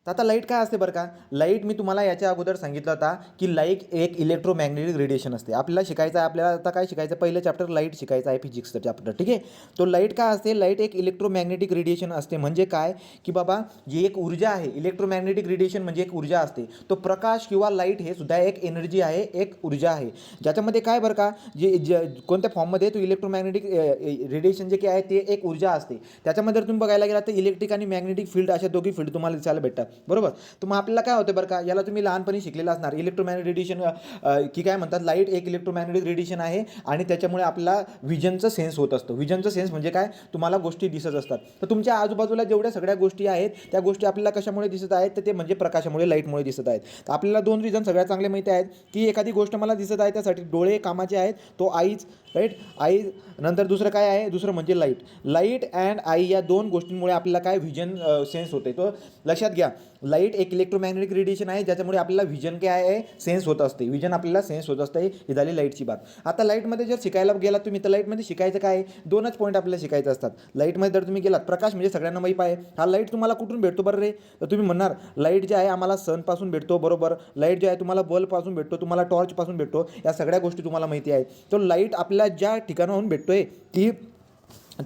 तर आता लाईट काय असते बरं का, लाईट मी तुम्हाला याच्या अगोदर सांगितलं होता की लाईट एक इलेक्ट्रोमॅग्नेटिक रेडिएशन असते. आपल्याला शिकायचं आहे, आपल्याला आता काय शिकायचं, पहिलं चॅप्टर लाईट शिकायचं आहे, फिजिक्सचं चॅप्टर, ठीक आहे. तो लाईट काय असते, लाईट एक इलेक्ट्रोमॅग्नेटिक रेडिएशन असते. म्हणजे काय की बाबा जी एक ऊर्जा आहे, इलेक्ट्रोमॅग्नेटिक रेडिएशन म्हणजे एक ऊर्जा असते. तो प्रकाश किंवा लाईट हे सुद्धा एक एनर्जी आहे, एक ऊर्जा आहे, ज्याच्यामध्ये काय बरं का, कोणत्या फॉर्ममध्ये तो इलेक्ट्रोमॅग्नेटिक रेडिएशन जे काय आहे ते एक ऊर्जा असते. त्याच्यामध्ये तुम्ही बघायला गेला तर इलेक्ट्रिक आणि मॅग्नेटिक फील्ड अशा दोघी फील्ड तुम्हाला दिसायला भेटतात, बरोबर. तर मग आपल्याला काय होतं बरं का, याला तुम्ही लहानपणी शिकलेलं असणार, इलेक्ट्रोमॅग्नेटिक रेडिएशन की काय म्हणतात, लाईट एक इलेक्ट्रोमॅग्नेटिक रेडिएशन आहे आणि त्याच्यामुळे आपला विजनचं सेन्स होत असतं. विजनचं सेन्स म्हणजे काय, तुम्हाला गोष्टी दिसत असतात. तर तुमच्या आजूबाजूला जेवढ्या सगळ्या गोष्टी आहेत त्या गोष्टी आपल्याला कशामुळे दिसत आहेत, तर ते म्हणजे प्रकाशामुळे, लाईटमुळे दिसत आहेत. तर आपल्याला दोन रिझन सगळ्यात चांगले माहिती आहेत की एखादी गोष्ट मला दिसत आहे त्यासाठी डोळे कामाचे आहेत, तो आईज, राईट, आई. नंतर दुसरं काय आहे, दुसरं म्हणजे लाईट. लाईट अँड आई या दोन गोष्टींमुळे आपल्याला काय विजन सेन्स होते. तो लक्षात घ्या, लाईट एक इलेक्ट्रोमॅग्नेटिक रेडिएशन आहे ज्याच्यामुळे आपल्याला विजन काय आहे, सेन्स होत असते. विजन आपल्याला सेन्स होत असते. ही झाली लाईटची बात. आता लाईटमध्ये जर शिकायला गेलात तुम्ही तर लाईटमध्ये शिकायचं काय आहे, दोनच पॉईंट आपल्याला शिकायचं असतात. लाईटमध्ये जर तुम्ही गेलात, प्रकाश म्हणजे सगळ्यांना माहीत आहे. हा लाईट तुम्हाला कुठून भेटतो बरं रे, तर तुम्ही म्हणणार लाईट जे आहे आम्हाला सनपासून भेटतो, बरोबर. लाईट जे आहे तुम्हाला बल्बपासून भेटतो, तुम्हाला टॉर्चपासून भेटतो, या सगळ्या गोष्टी तुम्हाला माहिती आहे. तो लाईट आपल्याला ज्या ठिकाणाहून भेटतोय ती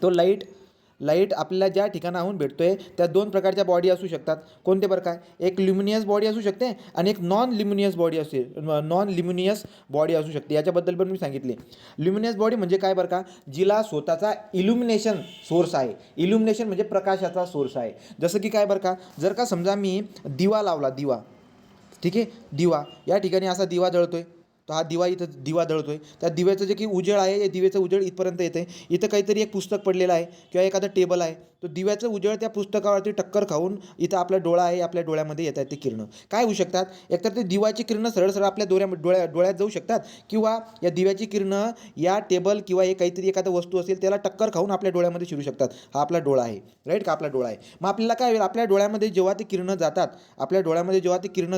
तो लाईट आपल्याला ज्या ठिकाणाहून भेटतोय त्या दोन प्रकारच्या बॉडी असू शकतात. कोणते बरं काय, एक ल्युमिनियस बॉडी असू शकते आणि एक नॉन ल्युमिनियस बॉडी असू शकते. याच्याबद्दल पण मी सांगितले. ल्युमिनियस बॉडी म्हणजे काय बरं का, जिला स्वतःचा इल्युमिनेशन सोर्स आहे. इल्युमिनेशन म्हणजे प्रकाशाचा सोर्स आहे. जसं की काय बरं का, जर का समजा मी दिवा लावला, दिवा, ठीक आहे, दिवा या ठिकाणी असा दिवा जळतोय, तो हा दिवा इथं दिवा जळतोय, त्या दिव्याचं जे की उजेड आहे, या दिव्याचं उजेड इथपर्यंत येते. इथं काहीतरी एक पुस्तक पडलेलं आहे किंवा एखादं टेबल आहे, तो दिव्याचं उजेड त्या पुस्तकावरती टक्कर खाऊन इथं आपला डोळा आहे, आपल्या डोळ्यामध्ये येत आहेत ते किरणं. काय होऊ शकतात, एकतर ते दिवाची किरणं सरळ सरळ आपल्या डोळ्यात जाऊ शकतात, किंवा या दिव्याची किरणं या टेबल किंवा एक काहीतरी एखादं वस्तू असेल त्याला टक्कर खाऊन आपल्या डोळ्यामध्ये शिरू शकतात. हा आपला डोळा आहे, राईट का, आपला डोळा आहे. मग आपल्याला काय होईल, आपल्या डोळ्यामध्ये जेव्हा ते किरणं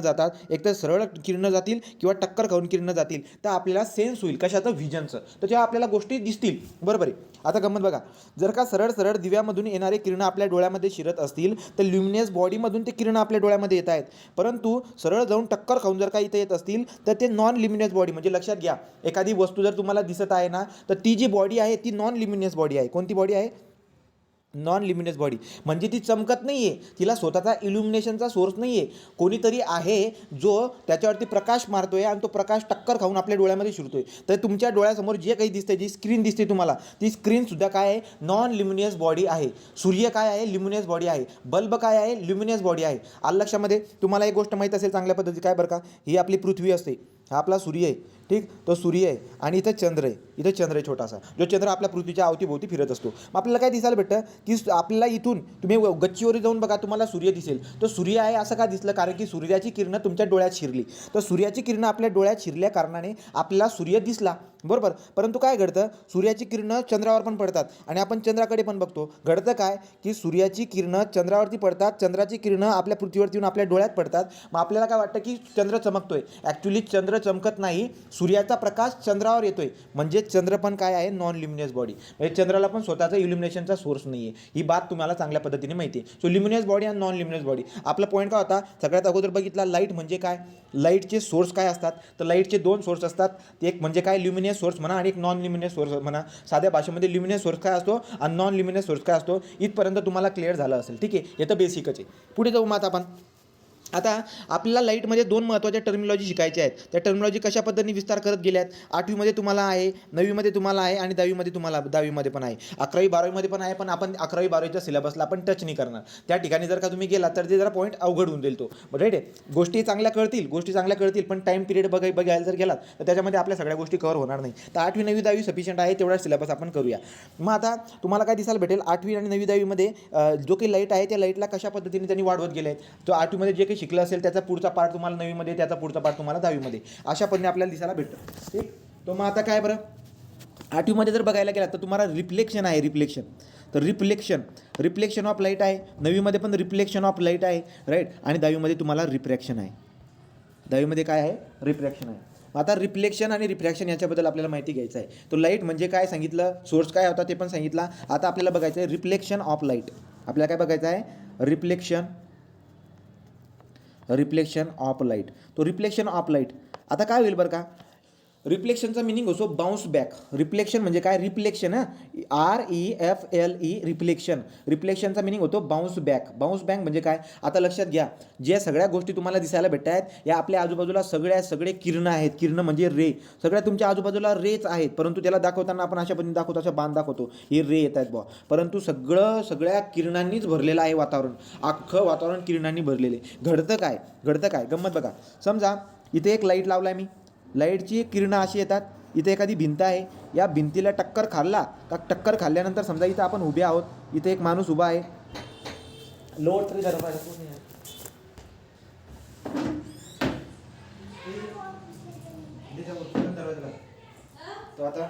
जातात, एकतर सरळ किरणं जातील किंवा टक्कर खाऊन किरणं जातील, तर आपल्याला सेन्स होईल कशाचं, व्हिजनचं. तर जेव्हा आपल्याला गोष्टी दिसतील, बरोबर आहे. आता गंमत बघा, जर का सरळ सरळ दिव्यामधून येणारे किरणं आपल्या डोळ्यामध्ये शिरत असतील तर ल्युमिनियस बॉडीमधून ते किरणं आपल्या डोळ्यामध्ये येत आहेत. परंतु सरळ जाऊन टक्कर खाऊन जर का इथे येत असतील तर ते नॉन ल्युमिनियस बॉडी. म्हणजे लक्षात घ्या, एखादी वस्तू जर तुम्हाला दिसत आहे ना, तर ती जी बॉडी आहे ती नॉन ल्युमिनियस बॉडी आहे. कोणती बॉडी आहे, नॉन लिमिनियस बॉडी. म्हणजे ती चमकत नाही आहे, तिला स्वतःचा इल्युमिनेशनचा सोर्स नाही आहे. कोणीतरी आहे जो त्याच्यावरती प्रकाश मारतोय आणि तो प्रकाश टक्कर खाऊन आपल्या डोळ्यामध्ये शिरतोय. तर तुमच्या डोळ्यासमोर जे काही दिसतंय, जी स्क्रीन दिसते तुम्हाला, ती स्क्रीनसुद्धा काय आहे, नॉन लिमिनियस बॉडी आहे. सूर्य काय आहे, लिमिनियस बॉडी आहे. बल्ब काय आहे, लिमिनियस बॉडी आहे. आलं लक्षामध्ये. तुम्हाला एक गोष्ट माहीत असेल चांगल्या पद्धती, काय बरं का, ही आपली पृथ्वी असते, हा आपला सूर्य आहे, ठीक, तो सूर्य आहे आणि इथं चंद्र आहे. इथं चंद्र आहे छोटासा, जो चंद्र आपल्या पृथ्वीच्या अवतीभोवती फिरत असतो. मग आपल्याला काय दिसायला भेटतं की आपल्याला इथून तुम्ही गच्चीवर जाऊन बघा, तुम्हाला सूर्य दिसेल. तो सूर्य आहे असं का दिसलं, कारण की सूर्याची किरणं तुमच्या डोळ्यात शिरली. तर सूर्याची किरणं आपल्या डोळ्यात शिरल्या कारणाने आपल्याला सूर्य दिसला, बरोबर. परंतु काय घडतं, सूर्याची किरणं चंद्रावर पण पडतात आणि आपण चंद्राकडे पण बघतो. घडतं काय की सूर्याची किरणं चंद्रावरती पडतात, चंद्राची किरणं आपल्या पृथ्वीवरती येऊन आपल्या डोळ्यात पडतात. मग आपल्याला काय वाटतं की चंद्र चमकतोय. ॲक्च्युली चंद्र चमकत नाही, सूर्याचा प्रकाश चंद्रावर येतोय. म्हणजे चंद्र पण काय आहे, नॉन ल्युमिनियस बॉडी. म्हणजे चंद्राला पण स्वतःचा इल्युमिनेशनचा सोर्स नाही आहे. ही बात तुम्हाला चांगल्या पद्धतीने माहिती आहे. सो ल्युमिनियस बॉडी आणि नॉन ल्युमिनियस बॉडी. आपला पॉईंट काय होता, सगळ्यात अगोदर बघितला लाईट म्हणजे काय, लाईटचे सोर्स काय असतात. तर लाईटचे दोन सोर्स असतात. एक म्हणजे काय, ल्युमिनियस सोर्स म्हणा आणि एक नॉन ल्युमिनियस सोर्स म्हणा. साध्या भाषेमध्ये ल्युमिनियस सोर्स काय असतो आणि नॉन ल्युमिनियस सोर्स काय असतो, इथपर्यंत तुम्हाला क्लिअर झालं असेल, ठीक आहे. हे तर बेसिकच आहे. पुढे जाऊ मग आपण. आता आपल्याला लाईटमध्ये दोन महत्त्वाच्या टर्मिनॉलॉजी शिकायच्या आहेत. त्या टर्मिनॉलॉजी कशा पद्धतीने विस्तार करत गेल्यात. 8वीमध्ये तुम्हाला आहे, 9वीमध्ये तुम्हाला आहे आणि 10वीमध्ये पण आहे. 11वी 12वीमध्ये पण आहे, पण आपण 11वी 12वीच्या सिलेबसला आपण टच नाही करणार. त्या ठिकाणी जर का तुम्ही गेला तर ते जरा पॉईंट अवघड होऊन जाईल तो, राईट आहे. गोष्टी चांगल्या कळतील पण टाईम पिरियड बघायला जर गेलात तर त्याच्यामध्ये आपल्या सगळ्या गोष्टी कव्हर होणार नाही. तर 8वी 9वी 10वी सफिशियंट आहे, तेवढा सिलेबस आपण करूया. मग आता तुम्हाला काय दिसायला भेटेल, 8वी आणि 9वी 10वीमध्ये जो काही लाईट आहे त्या लाईटला कशा पद्धतीने त्यांनी वाढवत गेले आहेत. तो 8वीमध्ये जे काही शिकलं असेल त्याचा पुढचा पार्ट तुम्हाला 9वीमध्ये, त्याचा पुढचा पार्ट तुम्हाला 10वीमध्ये, अशा पद्धतीने आपल्याला दिसायला भेटतं, ठीक. तो मग आता काय बरं, 8वीमध्ये जर बघायला गेला तर तुम्हाला रिफ्लेक्शन आहे, तर रिफ्लेक्शन ऑफ लाईट आहे. 9वीमध्ये पण रिफ्लेक्शन ऑफ लाईट आहे, राईट. आणि 10वीमध्ये तुम्हाला रिफ्रॅक्शन आहे. 10वीमध्ये काय आहे, रिफ्रॅक्शन आहे. आता रिफ्लेक्शन आणि रिफ्रॅक्शन याच्याबद्दल आपल्याला माहिती घ्यायचं आहे. तो लाईट म्हणजे काय सांगितलं, सोर्स काय होता ते पण सांगितला. आता आपल्याला बघायचं आहे रिफ्लेक्शन ऑफ लाईट. आपल्याला काय बघायचं आहे, रिफ्लेक्शन रिफ्लेक्शन ऑफ लाईट. तो रिफ्लेक्शन ऑफ लाईट आता काय होईल बरं का, रिफ्लेक्शनचा मिनिंग असो बाउन्स बॅक. रिफ्लेक्शन म्हणजे काय, रिफ्लेक्शन REFLE रिफ्लेक्शन. रिफ्लेक्शनचा मिनिंग होतो बाउन्स बॅक. बाउन्स बॅक म्हणजे काय, आता लक्षात घ्या, ज्या सगळ्या गोष्टी तुम्हाला दिसायला भेटत आहेत या आपल्या आजूबाजूला सगळे किरण आहेत. किरण म्हणजे रे, सगळ्या तुमच्या आजूबाजूला रेच आहेत, परंतु त्याला दाखवताना आपण अशा पद्धतीने दाखवतो, अशा बाण दाखवतो, हे रे येत आहेत बुवा, परंतु सगळ्या किरणांनीच भरलेलं आहे वातावरण. अख्खं वातावरण किरणांनी भरलेले. घडतं काय गंमत बघा. समजा इथे एक लाईट लावला आहे मी, लाईटची किरणं अशी येतात, इथे एखादी भिंत आहे, या भिंतीला टक्कर खाल्ल्यानंतर समजा इथं आपण उभे आहोत, इथे एक माणूस उभा आहे, लोड तरी धरा तो आता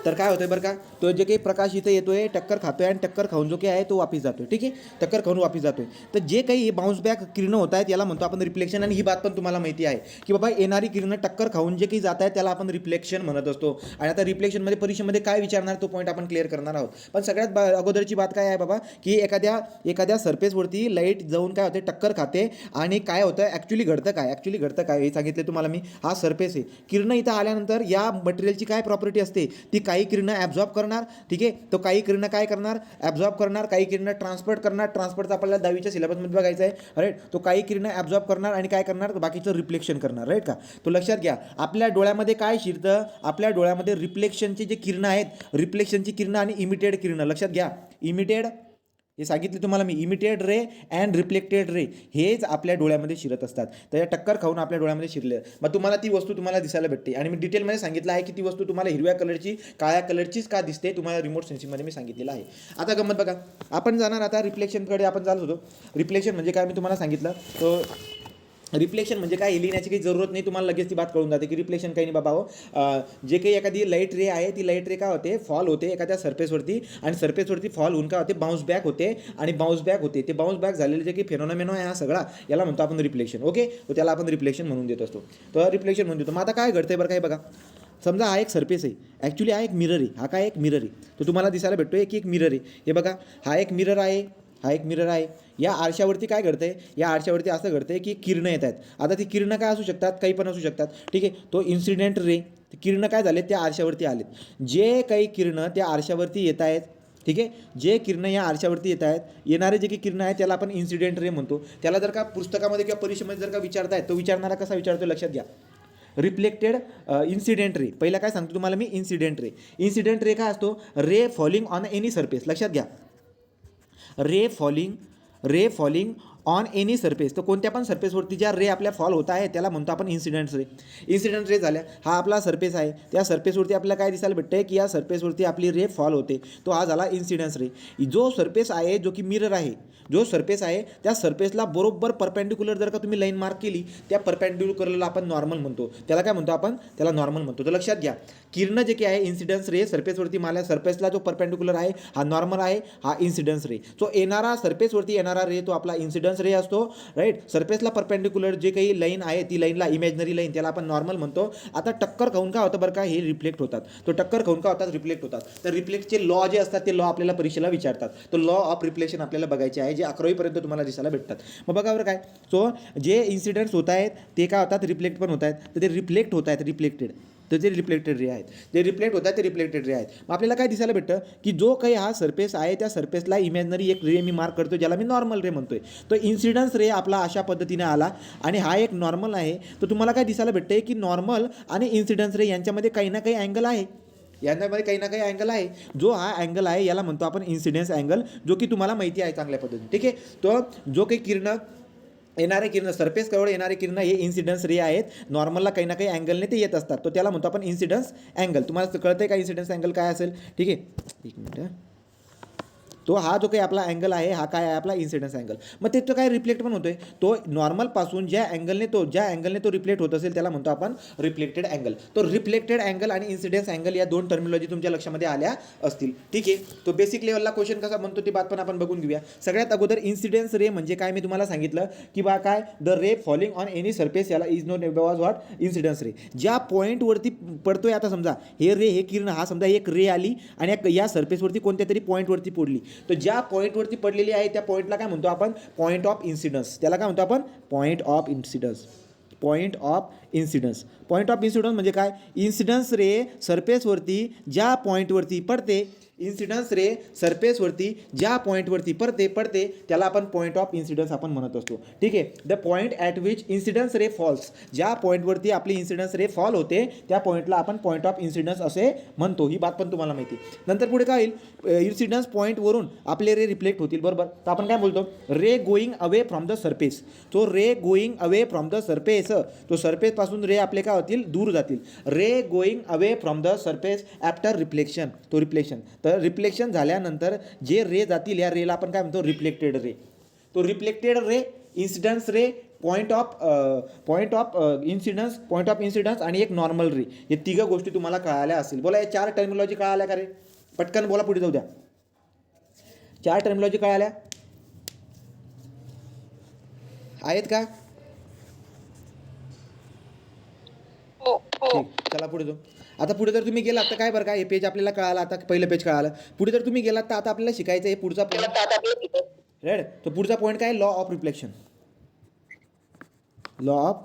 तर काय होतंय बरं का, तो जे काही प्रकाश इथे येतोय टक्कर खातोय आणि टक्कर खाऊन जो काही आहे तो वापस जातोय. ठीक आहे, टक्कर खाऊन वापस जातोय. तर जे काही बाउन्स बॅक किरणं होत आहेत याला म्हणतो आपण रिफ्लेक्शन. आणि ही बात पण तुम्हाला माहिती आहे की बाबा येणारी किरणं टक्कर खाऊन जे काही जात आहेत त्याला आपण रिफ्लेक्शन म्हणत असतो. आणि आता रिफ्लेक्शनमध्ये परीक्षेमध्ये काय विचारणार तो पॉईंट आपण क्लिअर करणार आहोत. पण सगळ्यात अगोदरची बात काय आहे बाबा, की एखाद्या सरफेसवरती लाईट जाऊन काय होते, टक्कर खाते आणि काय होतं, ॲक्च्युली घडतं काय हे सांगितले तुम्हाला मी. हा सरफेस आहे, किरणं इथं आल्यानंतर या मटेरियलची काय प्रॉपर्टी असते, ती काही किरणं ॲब्झॉर्ब करणार. ठीक आहे, तो काही किरणं काय करणार, ॲब्झॉर्ब करणार, काही किरणं ट्रान्सपोर्ट करणार. ट्रान्सपोर्टचा आपल्याला 10वीच्या सिलेबसमध्ये बघायचं आहे, राईट. तो काही किरणं ॲब्झॉर्ब करणार आणि काय करणार, बाकीचं रिफ्लेक्शन करणार, राईट का. तो लक्षात घ्या, आपल्या डोळ्यामध्ये काय शिरतं, आपल्या डोळ्यामध्ये रिफ्लेक्शनचे जे किरणं आहेत, रिफ्लेक्शनची किरणं आणि इमिटेड किरणं. लक्षात घ्या, इमिटेड हे सांगितले तुम्हाला मी, emitted ray and reflected ray हेच आपल्या डोळ्यामध्ये शिरत असतात. तर या टक्कर खाऊन आपल्या डोळ्यामध्ये शिरले, मग तुम्हाला ती वस्तू तुम्हाला दिसायला भेटते. आणि मी डिटेलमध्ये सांगितलं आहे की ती वस्तू तुम्हाला हिरव्या कलरची, काळ्या कलरचीच का दिसते, तुम्हाला रिमोट सेन्सिंगमध्ये मी सांगितलेलं आहे. आता गंमत बघा, आपण जाणार आता रिफ्लेक्शनकडे आपण चालत होतो. रिफ्लेक्शन म्हणजे काय मी तुम्हाला सांगितलं. तो रिफ्लेक्शन म्हणजे काय, लिहिण्याची काही जरूरत नाही, तुम्हाला लगेच ती बात कळून जाते की रिफ्लेक्शन काही नाही बाबा हो. जे काही एखादी लाईट रे आहे, ती लाईट रे काय होते, फॉल होते एखाद्या सरफेसवरती, आणि सरफेसवरती फॉल होऊन काय होते, बाउन्स बॅक होते. आणि बाउन्स बॅक होते, ते बाउन्स बॅक झालेले जे काही फेनॉमेनॉन आहे हा सगळा, याला म्हणतो आपण रिफ्लेक्शन. ओके, तो त्याला आपण रिफ्लेक्शन म्हणून देत असतो. तर रिफ्लेक्शन म्हणून देतो. मग आता काय घडतंय बरं, काय बघा, समजा हा एक सरफेस आहे, ॲक्च्युली हा एक मिरर आहे. हा काय एक मिरर आहे, तो तुम्हाला दिसायला भेटतो की एक मिरर आहे. हे बघा, हा एक मिरर आहे. या आरशावरती काय घडतंय, या आरशावरती असं घडतंय की किरणं येत आहेत. आता ती किरणं काय असू शकतात, काही पण असू शकतात. ठीक आहे, तो इन्सिडेंट रे, किरणं काय झाले त्या आरशावरती आलेत. जे काही किरणं त्या आरशावरती येत आहेत, ठीक आहे, जे किरणं या आरशावरती येत आहेत, येणारे जे काही किरणं आहेत त्याला आपण इन्सिडेंट रे म्हणतो. त्याला जर का पुस्तकामध्ये किंवा परीक्षेमध्ये जर का विचारतायत, तो विचारणारा कसा विचारतो लक्षात घ्या, रिफ्लेक्टेड इन्सिडेंट रे. पहिला काय सांगतो तुम्हाला मी, इन्सिडेंट रे काय असतो, रे फॉलिंग ऑन एनी सरफेस. लक्षात घ्या, रे फॉलिंग ऑन एनी सरफेस. तर कोणत्या पण सरफेसवरती ज्या रे आपल्या फॉल होत आहे त्याला म्हणतो आपण इन्सिडेंट रे झाल्या. हा आपला सरफेस आहे, त्या सरफेसवरती आपल्याला काय दिसायला भेटतं की या सरफेसवरती आपली रे फॉल होते, तो हा झाला इन्सिडेंस रे. जो सरफेस आहे, जो की मिरर आहे, जो सरफेस आहे त्या सरफेसला बरोबर परपेंडिक्युलर जर का तुम्ही लाईन मार्क केली, त्या परपेंडिक्युलरला आपण नॉर्मल म्हणतो. त्याला काय म्हणतो आपण, त्याला नॉर्मल म्हणतो. तर लक्षात घ्या, किरणं जे काही आहे इन्सिडन्स रे, सरफेसवरती मारल्या, सरफेसला जो परपेंडिक्युलर आहे हा नॉर्मल आहे, हा इन्सिडन्स रे. सो येणारा सरफेसवरती येणारा रे तो आपला इन्सिडन्स रे असतो, राईट. सरफेसला परपेंडिक्युलर जे काही लाईन आहे ती लाईनला इमॅजिनरी लाईन, त्याला आपण नॉर्मल म्हणतो. आता टक्कर खाऊन काय होतं बरं का, हे रिफ्लेक्ट होतात. तो टक्कर खाऊन काय होतात, रिफ्लेक्ट होतात. तर रिफ्लेक्टचे लॉ जे असतात ते लॉ आपल्याला परीक्षेला विचारतात. तो लॉ ऑफ रिफ्लेक्शन आपल्याला बघायचे आहे, जे 11वीपर्यंत तुम्हाला दिसायला भेटतात. मग बघा बरं काय, सो जे इन्सिडेंट्स होत आहेत ते काय होतात, रिफ्लेक्ट पण होत आहेत. तर ते रिफ्लेक्ट होत आहेत, तर जे रिफ्लेक्टेड रे आहेत, जे रिफ्लेक्ट होतात ते रिफ्लेक्टेड रे आहेत. मग आपल्याला काय दिसायला भेटतं की जो काही हा सरफेस आहे त्या सरफेसला इमॅजिनरी एक रे मी मार्क करतो, ज्याला मी नॉर्मल रे म्हणतोय. तो इन्सिडन्स रे आपला अशा पद्धतीने आला आणि हा एक नॉर्मल आहे. तर तुम्हाला काय दिसायला भेटतंय की नॉर्मल आणि इन्सिडन्स रे यांच्यामध्ये काही ना काही अँगल आहे, जो हा अँगल आहे याला म्हणतो आपण इन्सिडेंस अँगल, जो की तुम्हाला माहिती आहे चांगल्या पद्धतीने. ठीक आहे, तो जो काही येणारे किरण, सरफेस कवर येणारे किरण हे इन्सिडन्स रे आहेत. नॉर्मलला काही ना काही अँगलने ते येत असतात, तो त्याला म्हणतो आपण इन्सिडन्स अँगल. तुम्हाला कळतंय का इन्सिडन्स अँगल काय असेल. ठीक आहे, एक मिनिट. तो हा जो काही आपला अँगल आहे हा काय आहे, आपला इन्सिडन्स अँगल. मग ते तो काय रिफ्लेक्ट पण होतोय, तो नॉर्मलपासून ज्या अँगलने तो रिफ्लेक्ट होत असेल त्याला म्हणतो आपण रिफ्लेक्टेड अँगल. तो रिफ्लेक्टेड अँगल आणि इन्सिडन्स अँगल या दोन टर्मिनॉलॉजी तुमच्या लक्षामध्ये आल्या असतील. ठीक आहे, तो बेसिक लेवलला क्वेश्चन कसा बनतो ती बात पण आपण बघून घेऊया. सगळ्यात अगोदर इन्सिडन्स रे म्हणजे काय मी तुम्हाला सांगितलं की बा काय, the ray falling on any surface याला is known was what, incidence ray. ज्या पॉईंटवरती पडतोय, आता समजा हे किरण, हा समजा एक रे आली आणि या सरफेसवरती कोणत्या तरी पॉईंटवरती पडली, तर ज्या पॉईंटवरती पडलेली आहे त्या पॉईंटला काय म्हणतो आपण, पॉईंट ऑफ इन्सिडन्स. त्याला काय म्हणतो आपण, point of incidence. Point of incidence. Point of incidence म्हणजे काय, इन्सिडन्स रे सरफेसवरती ज्या पॉईंटवरती पडते, इन्सिडन्स रे सरफेसवरती ज्या पॉईंटवरती पडते त्याला आपण पॉईंट ऑफ इन्सिडन्स आपण म्हणत असतो. ठीक आहे. The point at which incidence ray falls, ज्या पॉईंटवरती आपली इन्सिडन्स रे फॉल होते त्या पॉईंटला आपण पॉईंट ऑफ इन्सिडन्स असे म्हणतो. ही बात पण तुम्हाला माहिती. नंतर पुढे काय होईल, इन्सिडन्स पॉईंटवरून आपले रे रिफ्लेक्ट होतील. बरोबर. तर आपण काय बोलतो, ray going away from the surface. तो ray going away from the surface, तो सरफेसपासून रे आपले काय होतील, दूर जातील. Ray going away from the surface after reflection, तो रिफ्लेक्शन. तर रिफ्लेक्शन झाल्यानंतर जे रे जातील या रेला आपण काय म्हणतो, रिफ्लेक्टेड रे. तो reflected ray, incidence ray, point of incidence आणि एक नॉर्मल रे, हे तिघं गोष्टी तुम्हाला कळाल्या असतील. बोला या 4 टर्मिनॉलॉजी कळाल्या का रे, पटकन बोला, पुढे जाऊ द्या. 4 टर्मिनॉलॉजी कळाल्या आहेत का? ठीक, चला पुढे जाऊ. आता पुढे जर तुम्ही गेलात तर काय बरं का, हे पेज आपल्याला कळालं, आता पहिलं पेज कळालं. पुढे जर तुम्ही गेलात तर आता आपल्याला शिकायचं आहे पुढचा पॉईंट. राईट. तो पुढचा पॉईंट काय, law of reflection. Law of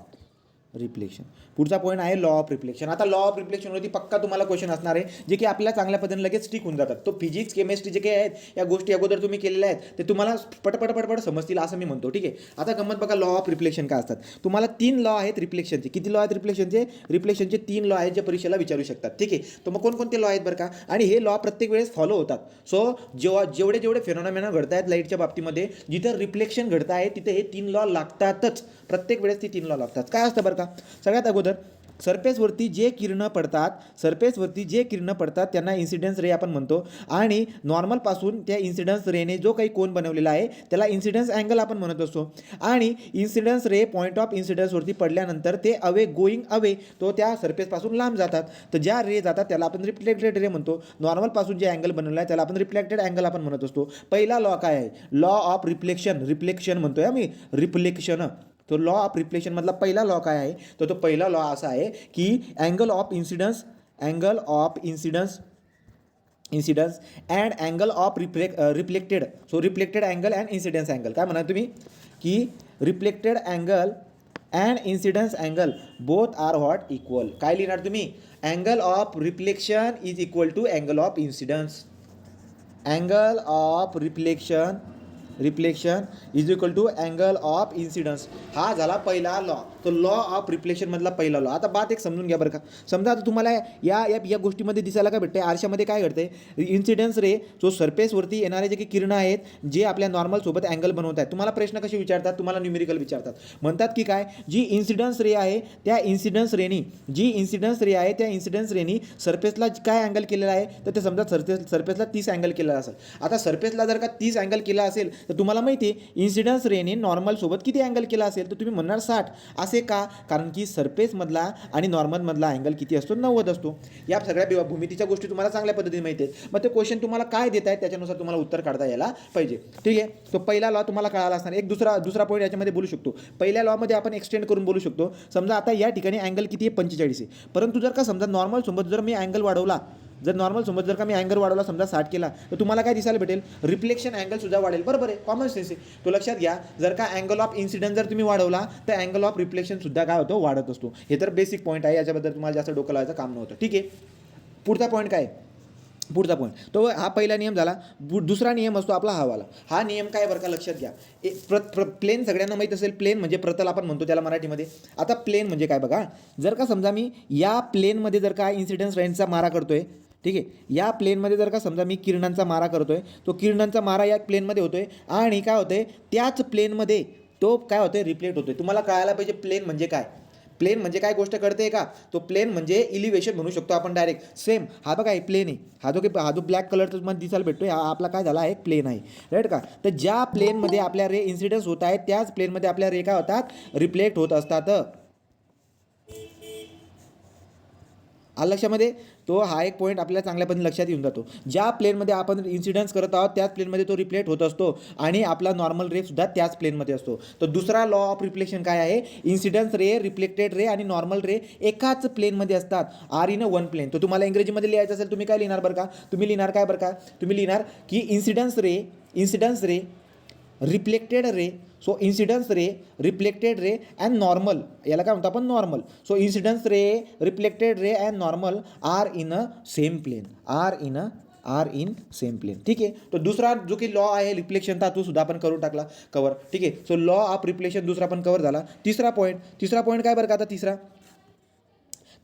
reflection पुढचा पॉईंट आहे, लॉ ऑफ रिफ्लेक्शन. आता लॉ ऑफ रिफ्लेक्शनवरती पक्का तुम्हाला क्वेश्चन असणार आहे, जे की आपल्याला चांगल्या पद्धतीने लगेच स्टिक होऊन जातात. तो फिजिक्स केमिस्ट्री जे काही आहेत या गोष्टी अगोदर तुम्ही केलेल्या आहेत ते तुम्हाला पटपट समजतील असं मी म्हणतो. ठीक आहे. आता गंमत बघा, लॉ ऑफ रिफ्लेक्शन काय असतात. तुम्हाला 3 लॉ आहेत रिफ्लेक्शनचे. किती लॉ आहेत रिफ्लेक्शनचे 3 लॉ आहेत जे परीक्षेला विचारू शकतात. ठीक आहे. तर मग कोणकोणते लॉ आहेत बरं का, आणि हे लॉ प्रत्येक वेळेस फॉलो होतात. सो जेवढे फेनॉमेना घडत आहेत लाईटच्या बाबतीमध्ये, जिथं रिफ्लेक्शन घडत आहे तिथे हे 3 लॉ लागतातच. प्रत्येक वेळेस ती 3 लॉ लागतात. काय असतं बरं का, सगळ्यात अगोदर सरफेसवरती जे किरणं पडतात त्यांना इन्सिडेंस रे आपण म्हणतो. आणि नॉर्मलपासून त्या इन्सिडन्स रेने जो काही कोन बनवलेला आहे त्याला इन्सिडन्स अँगल आपण म्हणत असतो. आणि इन्सिडन्स रे पॉईंट ऑफ इन्सिडन्सवरती पडल्यानंतर ते गोईंग अवे, तो त्या सरफेसपासून लांब जातात. तर ज्या रे जातात त्याला आपण रिफ्लेक्टेड रे म्हणतो. नॉर्मलपासून जे अँगल बनवला आहे त्याला आपण रिफ्लेक्टेड अँगल आपण म्हणत असतो. पहिला लॉ काय आहे, लॉ ऑफ रिफ्लेक्शन म्हणतोय आम्ही, रिफ्लेक्शन. तो लॉ ऑफ रिफ्लेक्शनमधला पहिला लॉ काय आहे, तर तो पहिला लॉ असा आहे की angle of incidence and angle of reflected. So reflected angle and incidence angle, काय म्हणा तुम्ही की reflected angle and incidence angle both are what, equal. काय लिहिणार तुम्ही, angle of reflection is equal to angle of incidence. Angle of reflection is equal to angle of incidence. हा झाला पहिला लॉ, तो लॉ ऑफ रिफ्लेक्शनमधला पहिला लॉ. आता बात एक समजून घ्या बरं का. समजा आता तुम्हाला या गोष्टीमध्ये दिसायला काय भेटते, आरशामध्ये काय घडते, इन्सिडन्स रे जो सरफेसवरती येणारे जे काही किरणं आहेत जे आपल्या नॉर्मलसोबत अँगल बनवत आहेत. तुम्हाला प्रश्न कसे विचारतात, तुम्हाला न्यूमेरिकल विचारतात. म्हणतात की काय, जी इन्सिडन्स रे आहे त्या इन्सिडन्स रेनी सरफेसला काय अँगल केलेला आहे, तर ते समजा सरफेसला 30 अँगल केलेला असेल. आता सरफेसला जर का 30 अँगल केला असेल तर तुम्हाला माहिती आहे इन्सिडन्स रेने नॉर्मलसोबत किती अँगल केला असेल, तर तुम्ही म्हणणार 60. असे का, कारण की सरफेसमधला आणि नॉर्मलमधला अँगल किती असतो, 90 असतो. या सगळ्या भूमितीच्या गोष्टी तुम्हाला चांगल्या पद्धतीने माहिती आहेत. मग ते क्वेश्चन तुम्हाला काय देत आहेत त्याच्यानुसार तुम्हाला उत्तर काढता यायला पाहिजे. ठीक आहे. तो पहिला लॉ तुम्हाला कळाला असणार. एक दुसरा पॉईंट याच्यामध्ये बोलू शकतो. पहिल्या लॉमध्ये आपण एक्सटेंड करून बोलू शकतो. समजा आता या ठिकाणी अँगल किती आहे, 45 आहे. परंतु जर का समजा नॉर्मलसोबत जर मी अँगल वाढवला, समजा 60 केला, तर तुम्हाला काय दिसायला भेटेल, रिफ्लेक्शन अँगल सुद्धा वाढेल. बरोबर आहे, कॉमन सेन्स आहे. तो लक्षात घ्या. जर का अँगल ऑफ इन्सिडन्स जर तुम्ही वाढवला तर अँगल ऑफ रिफ्लेक्शन सुद्धा काय होतो, वाढत असतो. हे तर बेसिक पॉईंट आहे, याच्याबद्दल तुम्हाला जास्त डोकं लावायचं काम नव्हतं. ठीक आहे. पुढचा पॉईंट काय, तो हा पहिला नियम झाला. दुसरा नियम असतो आपला हवाला. हा नियम काय बरं का, लक्षात घ्या. प्लेन सगळ्यांना माहीत असेल, प्लेन म्हणजे प्रतल आपण म्हणतो त्याला मराठीमध्ये. आता प्लेन म्हणजे काय बघा, जर का समजा मी या प्लेनमध्ये जर का इन्सिडन्स रेंजचा मारा करतोय, ठीक आहे, या प्लेनमध्ये जर का समजा मी किरणांचा मारा करतोय, तो किरणांचा मारा या प्लेनमध्ये होतोय आणि काय होतंय, त्याच प्लेनमध्ये तो काय होतोय, रिफ्लेक्ट होतोय. तुम्हाला कळायला पाहिजे प्लेन म्हणजे काय. प्लेन म्हणजे काय गोष्ट कळते का, तो प्लेन म्हणजे इलिव्हेशन म्हणू शकतो आपण डायरेक्ट. सेम हा बघा, हे प्लेन आहे, हा जो ब्लॅक कलरचा मध्ये दिसायला भेटतोय, हा आपला काय झाला, एक प्लेन आहे. राईट का. तर ज्या प्लेनमध्ये आपल्या रे इन्सिडन्स होत आहेत त्याच प्लेनमध्ये आपल्या रे काय होतात, रिफ्लेक्ट होत असतात. लक्षामध्ये तो हा एक पॉईंट आपल्याला चांगल्या पद्धतीने लक्षात येऊन जातो. ज्या प्लेनमध्ये आपण इन्सिडन्स करत आहोत त्याच प्लेनमध्ये तो रिफ्लेक्ट होत असतो आणि आपला नॉर्मल रे सुद्धा त्याच प्लेनमध्ये असतो. तर दुसरा लॉ ऑफ रिफ्लेक्शन काय आहे, इन्सिडन्स रे, रिफ्लेक्टेड रे आणि नॉर्मल रे एकाच प्लेनमध्ये असतात, आर इन वन प्लेन. तर तुम्हाला इंग्रजीमध्ये लिहायचं असेल तुम्ही काय लिहिणार बरं का, तुम्ही लिहिणार काय बरं का, तुम्ही लिहिणार की incidence ray reflected ray, so incidence ray, reflected ray and normal, याला काय म्हणतो आपण normal. So incidence ray, reflected ray and normal are in a same plane, are in same plane. ठीक आहे. तो दुसरा जो की लॉ आहे रिफ्लेक्शनचा तो सुद्धा आपण करून टाकला कवर. ठीक आहे. सो लॉ ऑफ रिफ्लेक्शन दुसरा पण कवर झाला. तिसरा पॉईंट काय बरं का, आता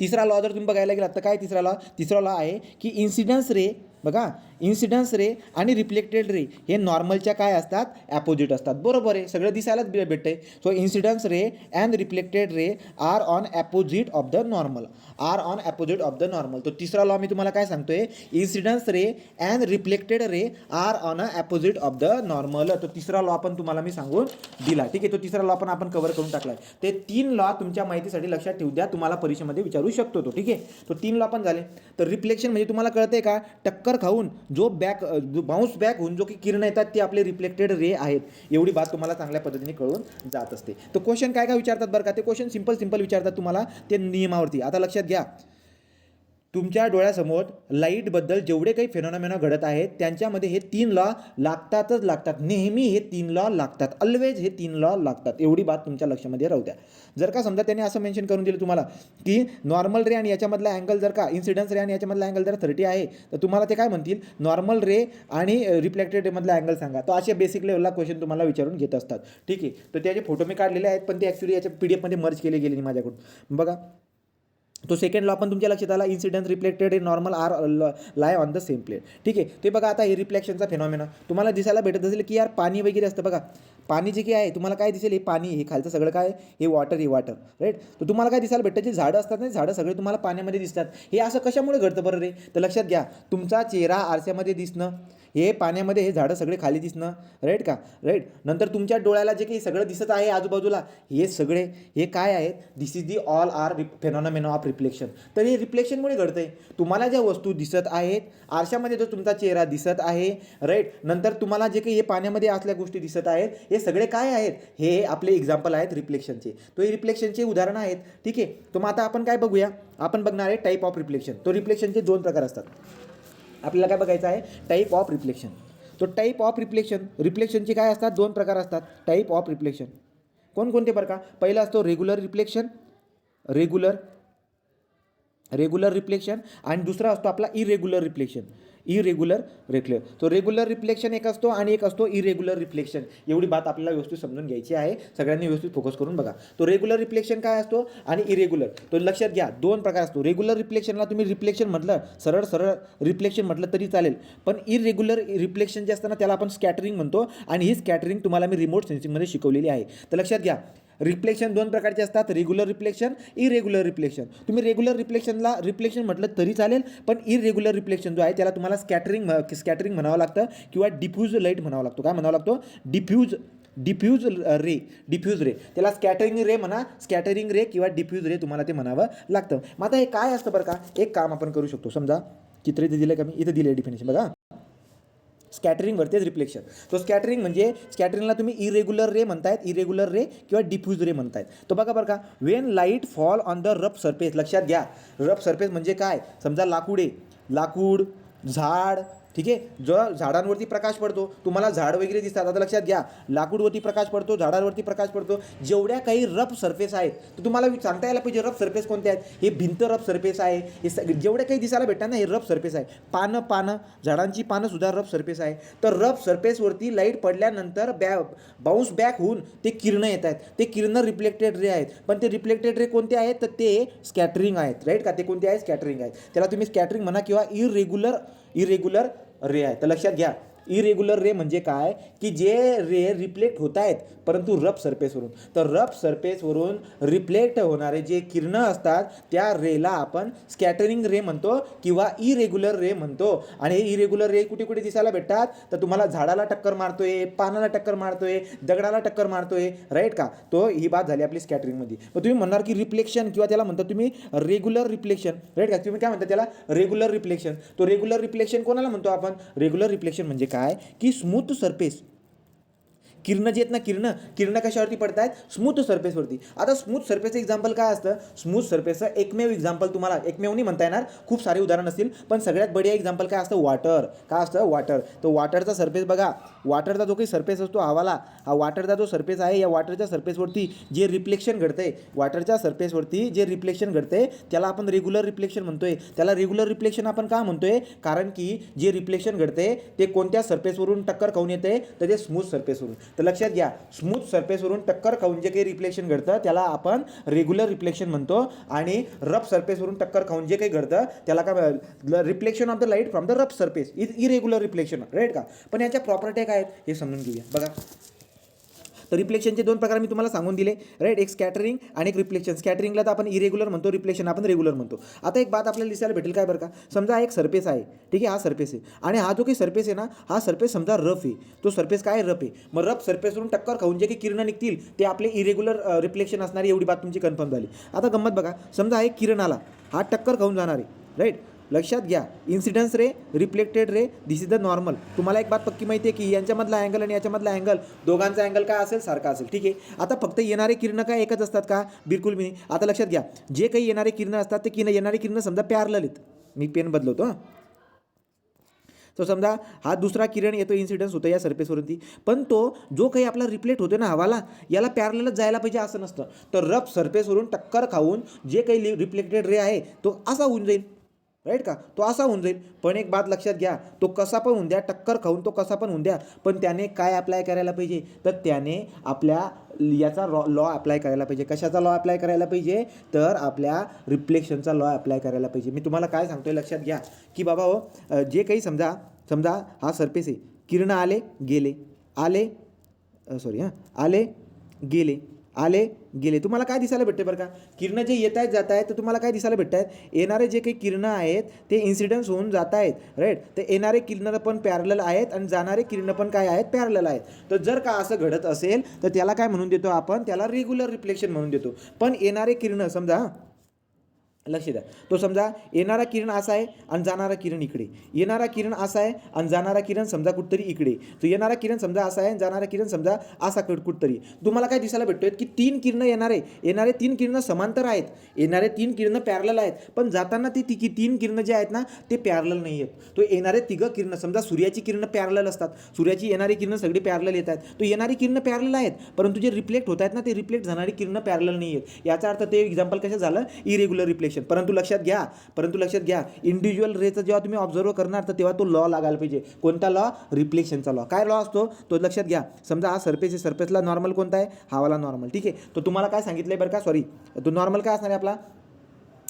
तिसरा लॉ जर तुम्ही बघायला गेलात तर काय तिसरा लॉ आहे की इन्सिडन्स रे, बघा इन्सिडन्स रे आणि रिफ्लेक्टेड रे हे नॉर्मलच्या काय असतात, ॲपोजिट असतात. बरोबर आहे, सगळं दिसायलाच भेटतंय. So incidence ray and reflected ray are on opposite of the normal, तो तिसरा लॉ मी तुम्हाला काय सांगतोय, incidence ray and reflected ray are on opposite of the normal. तो तिसरा लॉ पण तुम्हाला मी सांगून दिला. ठीक आहे. तो तिसरा लॉ पण आपण कव्हर करून टाकला. ते 3 लॉ तुमच्या माहितीसाठी लक्षात ठेवू द्या, तुम्हाला परीक्षेमध्ये विचारू शकतो तो. ठीक आहे. तो 3 लॉ पण झाले. तर रिफ्लेक्शन म्हणजे तुम्हाला कळतंय का, टक्कर खाऊन जो बाउन्स बॅक होऊन जो की किरण येतात ते आपले रिफ्लेक्टेड रे आहेत. एवढी बात तुम्हाला चांगल्या पद्धतीने कळून जात असते. तर क्वेश्चन काय विचारतात बरं का, ते क्वेश्चन सिंपल विचारतात तुम्हाला ते नियमावरती. आता लक्षात घ्या, तुमच्या डोळ्यासमोर लाईटबद्दल जेवढे काही फेनॉमेना घडत आहेत त्यांच्यामध्ये हे 3 लॉ लागतात. नेहमी हे 3 लॉ लागतात, ऑलवेज हे 3 लॉ लागतात. एवढी बात तुमच्या लक्षामध्ये राहू द्या. जर का समजा त्याने असं मेन्शन करून दिलं तुम्हाला की नॉर्मल रे आणि याच्यामधला अँगल जर का इन्सिडन्स रे आणि याच्यामधला अँगल जर 30 आहे, तर तुम्हाला ते काय म्हणतील, नॉर्मल रे आणि रिफ्लेक्टेड रेमधला अँगल सांगा. तो असे बेसिक लेवलला क्वेश्चन तुम्हाला विचारून घेत असतात. ठीक आहे. तर त्याचे फोटो मी काढलेले आहेत, पण ते ॲक्च्युली याच्या PDF मध्ये मर्ज केले गेले माझ्याकडून. बघा, तो सेकंड लॉ पण तुमच्या लक्षात आला, इन्सिडन्स रिफ्लेक्टेड हे normal are lie on the same plane. ठीक आहे. ते बघा, आता हे रिफ्लेक्शनचा फेनॉमेना तुम्हाला दिसायला भेटत असेल की यार पाणी वगैरे असतं बघा, पाणी जे काही आहे तुम्हाला काय दिसेल, हे पाणी, हे खालचं सगळं काय, हे वॉटर राईट. तर तुम्हाला काय दिसायला भेटतं, जे झाडं असतात ना, झाडं सगळे तुम्हाला पाण्यामध्ये दिसतात. हे असं कशामुळे घडतं बरं रे, तर लक्षात घ्या, तुमचा चेहरा आरशामध्ये दिसणं, हे पाण्यामध्ये हे झाडं सगळे खाली दिसणं, राईट. नंतर तुमच्या डोळ्याला जे काही सगळं दिसत आहे आजूबाजूला, हे सगळे हे काय आहेत, this is the all are phenomena of reflection. तर हे रिफ्लेक्शनमुळे घडतं आहे. तुम्हाला ज्या वस्तू दिसत आहेत आरशामध्ये, जो तुमचा चेहरा दिसत आहे, राईट, नंतर तुम्हाला जे काही हे पाण्यामध्ये असल्या गोष्टी दिसत आहेत, हे सगळे काय आहेत, हे आपले एक्झाम्पल आहेत रिफ्लेक्शनचे. तो हे रिफ्लेक्शनचे उदाहरणं आहेत. ठीक आहे. तर मग आता आपण काय बघूया, आपण बघणार आहे टाईप ऑफ रिफ्लेक्शन. तो रिफ्लेक्शनचे 2 प्रकार असतात. आपल्याला काय बघायचं आहे, टाईप ऑफ रिफ्लेक्शन. तो टाईप ऑफ रिफ्लेक्शनचे काय असतात, 2 प्रकार असतात टाईप ऑफ रिफ्लेक्शन. कोणकोणते बरं का, पहिला असतो रेग्युलर रिफ्लेक्शन आणि दुसरा असतो आपला इरेग्युलर रिफ्लेक्शन. तो रेग्युलर रिफ्लेक्शन एक असतो आणि एक असतो इरेग्युलर रिफ्लेक्शन. एवढी बात आपल्याला व्यवस्थित समजून घ्यायची आहे, सगळ्यांनी व्यवस्थित फोकस करून बघा. तो रेग्युलर रिफ्लेक्शन काय असतो आणि इरेग्युलर, तो लक्षात घ्या, 2 प्रकार असतो. रेग्युलर रिफ्लेक्शनला तुम्ही रिफ्लेक्शन म्हटलं, सरळ रिफ्लेक्शन म्हटलं तरी चालेल, पण इरेग्युलर रिफ्लेक्शन जे असतं ना त्याला आपण स्कॅटरिंग म्हणतो, आणि ही स्कॅटरिंग तुम्हाला मी रिमोट सेन्सिंगमध्ये शिकवलेली आहे. तर लक्षात घ्या, रिफ्लेक्शन 2 प्रकारचे असतात, रेग्युलर रिफ्लेक्शन, इरेग्युलर रिफ्लेक्शन. तुम्ही रेग्युलर रिफ्लेक्शनला रिफ्लेक्शन म्हटलं तरी चालेल, पण इरेग्युलर रिफ्लेक्शन जो आहे त्याला तुम्हाला स्कॅटरिंग म्हणावं लागतं किंवा डिफ्यूज लाईट म्हणावं लागतो. काय म्हणावं लागतो, डिफ्यूज रे. त्याला स्कॅटरिंग रे किंवा डिफ्यूज रे तुम्हाला ते म्हणावं लागतं. मग आता हे काय असतं बरं का, एक काम आपण करू शकतो. समजा चित्र इथे दिलं का, मी इथं दिलं डेफिनेशन बघा, स्कॅटरिंग वरतीच रिफ्लेक्शन. तो स्कॅटरिंग म्हणजे, स्कॅटरिंगला तुम्ही इरेग्युलर रे किंवा डिफ्यूज रे म्हणतायत. तो बघा बरं का, Wien light fall on the rough surface. लक्षात घ्या, रफ सरफेस म्हणजे काय, समजा लाकूड, झाड, ठीक आहे, जो झाडांवरती प्रकाश पडतो, तुम्हाला झाड वगैरे दिसतात. आता लक्षात घ्या, लाकूडवरती प्रकाश पडतो, झाडांवरती प्रकाश पडतो, जेवढ्या काही रफ सरफेस आहेत, तर तुम्हाला सांगता यायला पाहिजे रफ सरफेस कोणते आहेत. हे भिंत रफ सरफेस आहे, हे जेवढे काही दिसायला भेटतात ना, हे रफ सरफेस आहे. पानं झाडांची पानंसुद्धा रफ सरफेस आहे. तर रफ सरफेसवरती लाईट पडल्यानंतर बाउन्स बॅक होऊन ते किरणं येत आहेत, ते किरणं रिफ्लेक्टेड रे आहेत. पण ते रिफ्लेक्टेड रे कोणते आहेत, तर ते स्कॅटरिंग आहेत, राईट का, ते कोणते आहेत, स्कॅटरिंग आहेत. त्याला तुम्ही स्कॅटरिंग म्हणा किंवा इरेग्युलर रे आहे. तर लक्षात घ्या, इरेग्युलर रे म्हणजे काय की जे रे रिफ्लेक्ट होत आहेत परंतु रफ सरफेसवरून, तर रफ सरफेसवरून रिफ्लेक्ट होणारे जे किरणं असतात त्या रेला आपण स्कॅटरिंग रे म्हणतो किंवा इरेग्युलर रे म्हणतो. आणि हे इरेग्युलर रे कुठे कुठे दिसायला भेटतात, तर तुम्हाला झाडाला टक्कर मारतोय, पानाला टक्कर मारतोय, दगडाला टक्कर मारतोय, राईट का. तो ही बात झाली आपली स्कॅटरिंगमध्ये. मग तुम्ही म्हणणार की रिफ्लेक्शन किंवा त्याला म्हणता तुम्ही रेग्युलर रिफ्लेक्शन, राईट का. तुम्ही काय म्हणता त्याला रेग्युलर रिफ्लेक्शन. तो रेग्युलर रिफ्लेक्शन कोणाला म्हणतो आपण, रेग्युलर रिफ्लेक्शन म्हणजे काय की स्मूथ सरफेस किरणं जे आहेत ना, किरणं कशावरती पडत आहेत, स्मूथ सरफेसवरती. आता स्मूथ सरफेसचं एक्झाम्पल काय असतं, स्मूथ सरफेसचं एकमेव एक्झाम्पल तुम्हाला एकमेव नाही म्हणता येणार, खूप सारे उदाहरण असतील, पण सगळ्यात बढिया एक्झाम्पल काय असतं, वॉटर. काय असतं, वॉटर. तो वॉटरचा सरफेस बघा, वॉटरचा जो काही सरफेस असतो हवाला, हा वॉटरचा जो सरफेस आहे, या वॉटरच्या सरफेसवरती जे रिफ्लेक्शन घडतंय, वॉटरच्या सरफेसवरती जे रिफ्लेक्शन घडतंय त्याला आपण रेग्युलर रिफ्लेक्शन म्हणतोय. त्याला रेग्युलर रिफ्लेक्शन आपण का म्हणतोय, कारण की जे रिफ्लेक्शन घडते ते कोणत्या सरफेसवरून टक्कर खाऊन येते, तर ते स्मूथ सरफेसवरून. तर लक्षात घ्या, स्मूथ सरफेसवरून टक्कर खाऊन जे काही रिफ्लेक्शन घडतं त्याला आपण रेग्युलर रिफ्लेक्शन म्हणतो. आणि रफ सरफेसवरून टक्कर खाऊन जे काही घडतं त्याला काय, reflection of the light from the rough surface is irregular reflection, right का. पण याच्या प्रॉपर्टी काय आहेत हे समजून घेऊया. बघा, तर रिफ्लेक्शनचे दोन प्रकार मी तुम्हाला सांगून दिले, राईट. एक स्कॅटरिंग आणि एक रिफ्लेक्शन. स्कॅटरिंगला तर आपण इरेग्युलर म्हणतो, रिफ्लेक्शन आपण रेग्युलर म्हणतो. आता एक बात आपल्याला दिसायला भेटेल काय बरं का, समजा एक सरफेस आहे, ठीक आहे, हा सरफेस आहे, आणि हा जो काही सरफेस आहे ना, हा सरफेस समजा रफ आहे, तो सरफेस काय रफ आहे. मग रफ सरफेसवरून टक्कर खाऊन जे काही किरणं निघतील ते आपले इरेग्युलर रिफ्लेक्शन असणारी, एवढी बात तुमची कन्फर्म झाली. आता गंमत बघा, समजा एक किरण आला, हा टक्कर खाऊन जाणार आहे, राईट. लक्षात घ्या, incidence ray, reflected ray, this is the normal. तुम्हाला एक बात पक्की माहिती आहे की यांच्यामधला अँगल आणि याच्यामधला अँगल, दोघांचा अँगल काय असेल, सारखा असेल, ठीक आहे. आता फक्त येणारे किरणं काय एकच असतात का, बिलकुल मी. आता लक्षात घ्या, जे काही येणारे किरणं असतात ते येणारे किरणं समजा पॅरलल आहेत. मी पेन बदलवतो. तो समजा हा दुसरा किरण येतो, इन्सिडन्स होतो या सरफेसवरती, पण तो जो काही आपला रिफ्लेक्ट होतो ना हवाला, याला पॅरललच जायला पाहिजे असं नसतं. तर रफ सरफेसवरून टक्कर खाऊन जे काही रिफ्लेक्टेड रे आहे तो असा होऊन जाईल, राईट का, तो असा होऊन जाईल. पण एक बात लक्षात घ्या, तो कसा पण होऊन द्या, टक्कर खाऊन तो कसा पण होऊन द्या, पण त्याने काय अप्लाय करायला पाहिजे, तर त्याने आपल्या याचा लॉ अप्लाय करायला पाहिजे. कशाचा लॉ अप्लाय करायला पाहिजे, तर आपल्या रिफ्लेक्शनचा लॉ अप्लाय करायला पाहिजे. मी तुम्हाला काय सांगतोय लक्षात घ्या की बाबा हो, जे काही समजा हा सरफेस आहे, किरणं आले गेले, आले गेले, आले गेले, तुम्हाला काय दिसायला भेटते बरं का, किरणं जे येत आहेत जात आहेत, तर तुम्हाला काय दिसायला भेटत आहेत, येणारे जे काही किरणं आहेत ते इन्सिडन्स होऊन जात आहेत, राईट. तर येणारे किरणं पण पॅरलल आहेत आणि जाणारे किरणं पण काय आहेत, पॅरलल आहेत. तर जर का असं घडत असेल तर त्याला काय म्हणून देतो आपण, त्याला रेग्युलर रिफ्लेक्शन म्हणून देतो. पण येणारे किरणं समजा, लक्ष द्या, तो समजा येणारा किरण असा आहे आणि जाणारा किरण इकडे, येणारा किरण असा आहे आणि जाणारा किरण समजा कुठतरी इकडे, तो येणारा किरण समजा असा आहे आणि जाणारा किरण समजा असा कुठतरी. तुम्हाला काय दिसायला भेटतोय की तीन किरणं येणारे तीन किरणं समांतर आहेत, येणारे तीन किरणं पॅरलल आहेत, पण जाताना ती तीन किरणं जे आहेत ना ते पॅरलल नाही आहेत. तो येणारे तिघं किरणं, समजा सूर्याची किरणं पॅरलल असतात, सूर्याची येणारी किरणं सगळी पॅरलल येत आहेत, तो येणारी किरणं पॅरलल आहेत, परंतु जे रिफ्लेक्ट होत आहेत ना ते रिफ्लेक्ट जाणारी किरणं पॅरलल नाही आहेत. याचा अर्थ ते एक्झाम्पल कसं झालं, इरेग्युलर रिफ्लेक्शन. परंतु लक्षात घ्या, इंडिव्हिज्युअल रेचा जेव्हा तुम्ही ऑब्झर्व करणार तर तेव्हा तो लॉ लागायला पाहिजे. कोणता लॉ, रिफ्लेक्शनचा लॉ. काय लॉ असतो तो लक्षात घ्या. समजा हा सरफेस आहे, सरफेसला नॉर्मल कोणता आहे, हावाला नॉर्मल, ठीक आहे. तो तुम्हाला काय सांगितलंय बरं का, सॉरी, तो नॉर्मल काय असणार आहे आपला,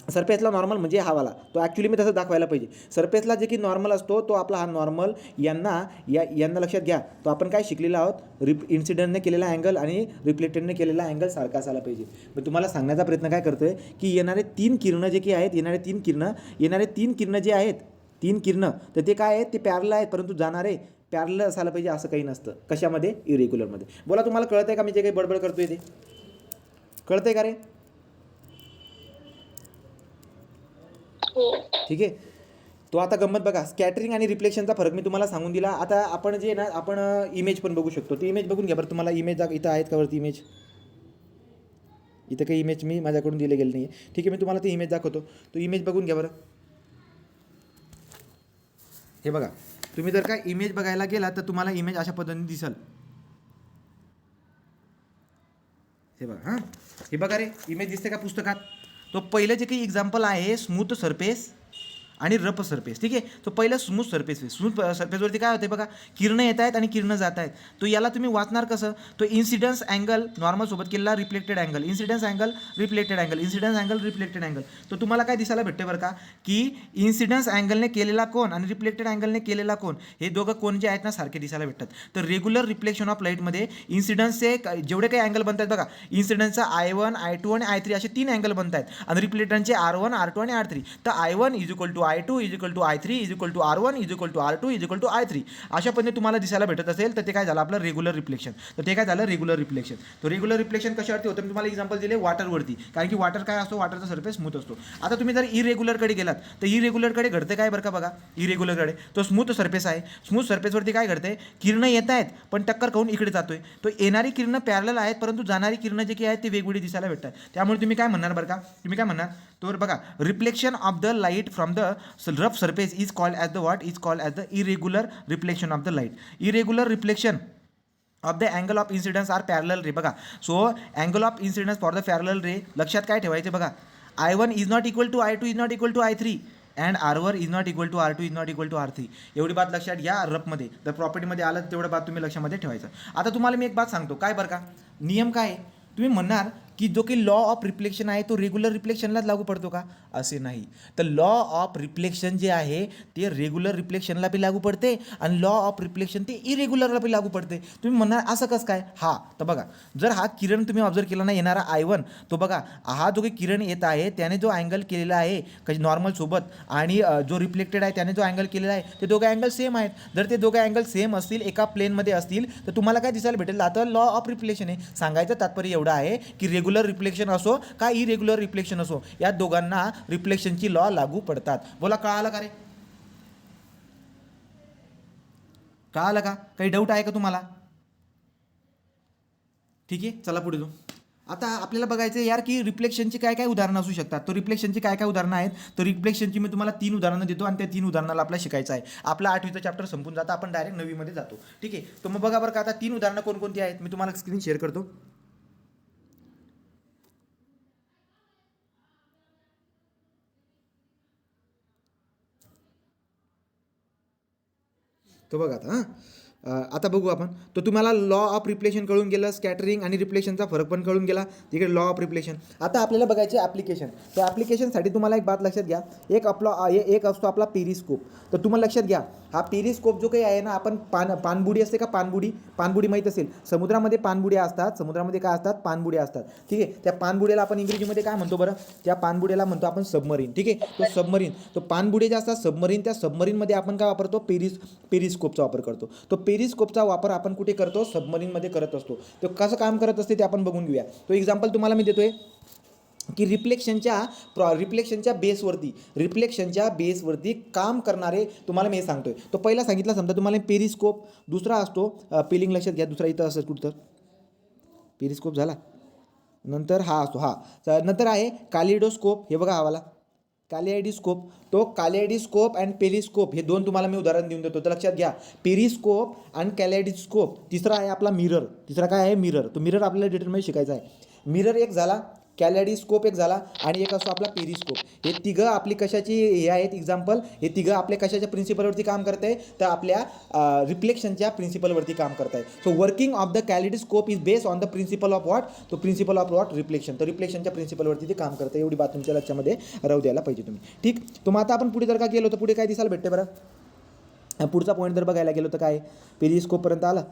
सरफेसला नॉर्मल म्हणजे हवाला, तो ॲक्च्युली मी तसं दाखवायला पाहिजे. सरफेसला जे की नॉर्मल असतो तो आपला हा नॉर्मल, यांना लक्षात घ्या, तो आपण काय शिकलेला आहोत, इन्सिडेंटने केलेला अँगल आणि रिफ्लेक्टेडने केलेला अँगल सारखा असायला पाहिजे. मी तुम्हाला सांगण्याचा प्रयत्न काय करतोय की येणारे तीन किरणं जे की आहेत, येणारे तीन किरणं जे आहेत, तीन किरणं, तर ते काय आहेत, ते पॅरलल आहेत, परंतु जाणारे पॅरलल असायला पाहिजे असं काही नसतं. कशामध्ये, इरेग्युलरमध्ये. बोला, तुम्हाला कळतंय का मी जे काही बडबड करतोय ते, कळतंय का रे, ठीक आहे. तो आता गंमत बघा, स्कॅटरिंग आणि रिफ्लेक्शनचा फरक मी तुम्हाला सांगून दिला. आता आपण जे ना, आपण इमेज पण बघू शकतो. ती इमेज बघून घ्या बरं. तुम्हाला इमेज इथं आहेत का वरती इमेज, इथं काही इमेज मी माझ्याकडून दिले गेले नाही आहे, ठीक आहे. मी तुम्हाला ती इमेज दाखवतो, तो इमेज बघून घ्या बरं. हे बघा, तुम्ही जर का इमेज बघायला गेला तर तुम्हाला इमेज अशा पद्धतीने दिसल. हे बघा, हां, हे बघा रे, इमेज दिसते का पुस्तकात. तो पहिलं जे काही एक्झाम्पल आहे स्मूथ सरफेस आणि रफ सरफेस. ठीक आहे. तो पहिलं स्मूथ सरफेस आहे. स्मूथ सरफेसवरती काय होते बघा, किरणं येत आहेत आणि किरणं जात आहेत. तो याला तुम्ही वाचणार कसं, तो इन्सिडन्स अँगल नॉर्मल सोबत केलेला reflected angle, incidence angle reflected angle, incidence angle reflected angle. तो तुम्हाला काय दिसायला भेटते बरं का, की इन्सिडन्स अँगलने केलेला कोन आणि रिफ्लेक्टेड अँगलने केलेला कोन हे दोघं कोन जे आहेत ना सारखे दिसायला भेटतात. तर रेग्युलर रिफ्लेक्शन ऑफ लाईटमध्ये इन्सिडन्सचे जेवढे काही अँगल बनतात बघा, इन्सिडन्सचा I1 I2 आणि I3 असे 3 अँगल बनत आहेत आणि रिफ्लेक्टरचे R1 R2 आणि R3. तर I1 is equal to I2 is equal to I3 is equal to R1 is equal to R2 is equal to I3 अशा पद्धतीने तुम्हाला दिसायला भेटत असेल तर ते काय झालं आपलं रेग्युलर रिफ्लेक्शन. तर ते काय झालं रेग्युलर रिफ्लेक्शन. तर रेग्युलर रिफ्लेक्शन कशावरती होतं, मी तुम्हाला एक्झाम्पल दिले वॉटरवरती, कारण की वॉटर काय असतो, वॉटरचा सरफेस स्मूथ असतो. आता तुम्ही जर इरेग्युलरकडे गेलात तर इरेग्युलरकडे घडते काय बरं का बघा, इरेग्युलरकडे तो स्मूथ सरफेस आहे. स्मूथ सरफेसवरती काय घडते, किरणं येत आहेत पण टक्कर खाऊन इकडे जातोय. तो येणारी किरणं पॅरलल आहेत परंतु जाणारी किरणं जे काही आहेत ते वेगवेगळी दिसायला भेटतात. त्यामुळे तुम्ही काय म्हणणार बरं का, तुम्ही काय म्हणणार, तर बघा reflection of the light from the rough surface is called as the what, is called as the irregular reflection of the light. Irregular reflection of the angle of incidence are parallel ray. बघा, so angle of incidence for the parallel ray लक्षात काय ठेवायचे बघा, I1 is not equal to I2 is not equal to I3 and R1 is not equal to R2 is not equal to R3. एवढी बात लक्षात घ्या. रफमध्ये तर प्रॉपर्टीमध्ये आलं तेवढं बात तुम्ही लक्षामध्ये ठेवायचं. आता तुम्हाला मी एक बात सांगतो काय बरं का, नियम काय आहे, तुम्ही म्हणणार की जो काही लॉ ऑफ रिफ्लेक्शन आहे तो रेग्युलर रिफ्लेक्शनलाच लागू पडतो का, असे नाही. तर लॉ ऑफ रिफ्लेक्शन जे आहे ते रेग्युलर रिफ्लेक्शनला बी लागू पडते आणि लॉ ऑफ रिफ्लेक्शन ते इरेग्युलरला बी लागू पडते. तुम्ही म्हणणार असं कसं काय, हा तर बघा, जर हा किरण तुम्ही ऑब्झर्व केला ना येणारा I1, तो बघा हा जो काही किरण येत आहे त्याने जो अँगल केलेला आहे कधी नॉर्मल सोबत आणि जो रिफ्लेक्टेड आहे त्याने जो अँगल केलेला आहे ते दोघं अँगल सेम आहेत. जर ते दोघं अँगल सेम असतील, एका प्लेनमध्ये असतील, तर तुम्हाला काय दिसायला भेटेल, आता लॉ ऑफ रिफ्लेक्शन आहे. सांगायचं तात्पर्य एवढं आहे की रेग्युलर रिफ्लेक्शन असो का इरेग्युलर रिफ्लेक्शन असो या दोघांना रिफ्लेक्शनची लॉ लागू पडतात. बोला कळालं का रे, कळालं का, काही डाऊट आहे का तुम्हाला, ठीक आहे चला पुढे जाऊ. आता आपल्याला बघायचं यार की रिफ्लेक्शनची काय काय उदाहरणं असू शकतात. तर रिफ्लेक्शनची काय काय उदाहरणं आहेत, तर रिफ्लेक्शनची मी तुम्हाला 3 उदाहरणं देतो आणि त्या 3 उदाहरणाला आपल्याला शिकायचं आहे. आपला 8वीचं चॅप्टर संपून जातं, आपण डायरेक्ट 9वीमध्ये जातो. ठीक आहे, तर मग बघा बरं का, आता 3 उदाहरणं कोणकोणती आहेत मी तुम्हाला स्क्रीन शेअर करतो. तो बघा आता बघू आपण. तर तुम्हाला लॉ ऑफ रिफ्लेक्शन कळून गेलं, स्कॅटरिंग आणि रिफ्लेक्शनचा फरक पण कळून गेला. तिकडे लॉ ऑफ रिफ्लेक्शन. आता आपल्याला बघायचे ॲप्लिकेशन. तर ॲप्लिकेशनसाठी तुम्हाला एक बात लक्षात घ्या, एक असतो आपला पेरिस्कोप. तर तुम्हाला लक्षात घ्या, हा पेरिस्कोप जो काही आहे ना, आपण पाणबुडी असते का, पाणबुडी माहीत असेल, समुद्रामध्ये पाणबुड्या असतात. समुद्रामध्ये काय असतात, पाणबुड्या असतात. ठीक आहे, त्या पाणबुड्याला आपण इंग्रजीमध्ये काय म्हणतो बरं, त्या पाणबुड्याला म्हणतो आपण सबमरीन. ठीक आहे, तो सबमरीन, तो पाणबुडे जे असतात सबमरीन, त्या सबमरीनमध्ये आपण काय वापरतो, पेरिस्कोपचा वापर करतो. तो पेरिस्कोपचा वापर आपण कुठे करतो, सबमरीनमध्ये करत असतो. तो कसं काम करत असते ते आपण बघून घेऊया. तो एक्झाम्पल तुम्हाला मी देतोय की रिफ्लेक्शनच्या बेसवरती काम करणारे तुम्हाला मी हे सांगतोय. तो पहिला सांगितला समजा तुम्हाला पेरिस्कोप, दुसरा असतो पेलिंग, लक्षात घ्या, दुसरा इथं असं कुठं तर पेरिस्कोप झाला, नंतर हा असतो, नंतर आहे कालिडोस्कोप. हे बघा हवाला कालिडोस्कोप. तो कालिडोस्कोप अँड पेरिस्कोप हे 2 तुम्हाला मी उदाहरण देऊन देतो. तर लक्षात घ्या, पेरिस्कोप आणि कालिडोस्कोप. तिसरा आहे आपला मिरर. तिसरा काय आहे, मिरर. तो मिरर आपल्याला डिटेलमध्ये शिकायचा आहे. मिरर एक झाला, कॅलेडोस्कोप एक झाला आणि एक असतो आपला पेरिस्कोप. हे तिघं आपली कशाची हे आहेत एक्झाम्पल, हे तिघं आपल्या कशाच्या प्रिन्सिपलवरती काम करत आहे, तर आपल्या रिफ्लेक्शनच्या प्रिन्सिपलवरती काम करत आहे. So working of the kaleidoscope is based on the principle of what, तो प्रिन्सिपल ऑफ व्हॉट, रिफ्लेक्शन. तर रिफ्लेक्शनच्या प्रिन्सिपलवरती ते काम करतं. एवढी बात तुमच्या लक्षामध्ये राहू द्यायला पाहिजे तुम्ही. ठीक, तर मग आता आपण पुढे जर का गेलो तर पुढे काय दिसायला भेटते बरं, पुढचा पॉईंट जर बघायला गेलो तर काय पेरिस्कोपपर्यंत आला.